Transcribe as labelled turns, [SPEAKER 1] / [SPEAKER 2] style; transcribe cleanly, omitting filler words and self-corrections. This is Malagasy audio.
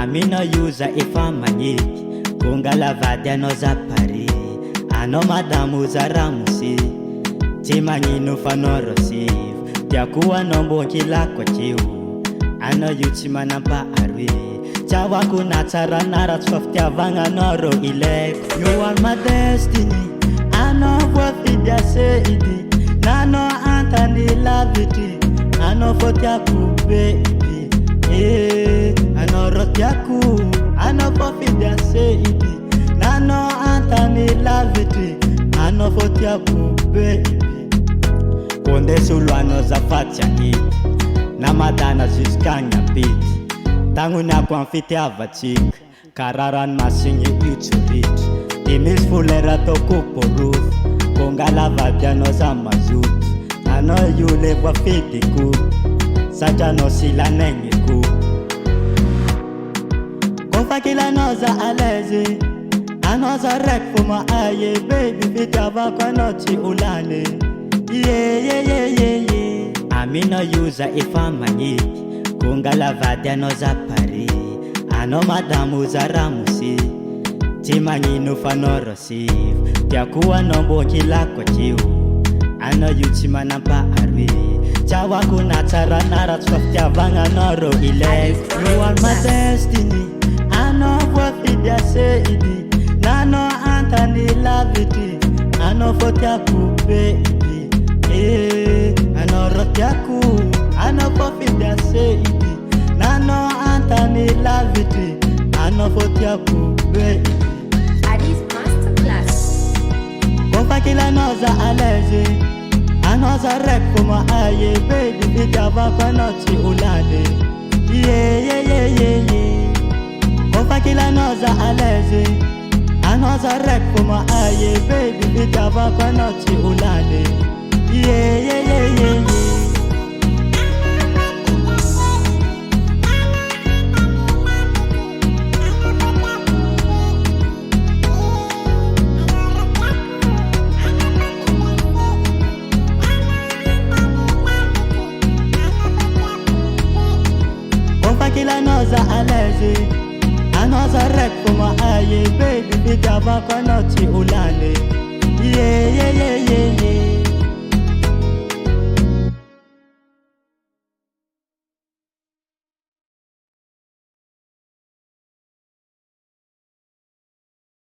[SPEAKER 1] Amino user ifamanyiki kungala vadi ano za pari ano madamu za ramusi timanyino fanorosi yakuwa nombo kilako chiu ano yuchimana pa arwi chawa kuna tara nara tsoftia vanga noro ilek. You are my destiny, I know what it say it. Nano antani laviti, I know what yaku baby. I know what yaku, I know what it say it. Nano antani laviti, I know what yaku baby. Konde sulwano za fatia hit, na madana ziskanya pit. Tangu na kwa mfiti avachik, kararan masingi uchurit. Timis fulera toko poruf, kongala vadiano za mazut. Ano yule kwa fiti ku, saja no sila nengi ku. Kofa kila noza alezi, anoza rek fuma aye. Baby vita vakwa nochi ulane. Yeah. Amino user ifamanyiki kungala vadi ano za pari ano madamu za ramusi timanyino fanorosi yakuwa nombo kilako chiu ano yuchimana pa arwi chawa kuna tara nara tsoftia vanga noro ilek. You are my destiny, I know what it say it. Nano antani laviti, I know what yaku baby. I know what yaku, I know what it say it. Nano antani laviti, I know what yaku baby.
[SPEAKER 2] Adis Masterclass.
[SPEAKER 1] Kofa kila noza alezi, anoza rek fuma aye. Baby vita vakwa nochi ulane. Yeah. Kofa kila noza alezi, anoza rek fuma aye. Baby vita vakwa nochi ulane. Yeah. Kila noza alezi, anoza rek fuma aye. Baby vita vakwa nochi ulane. Yeah.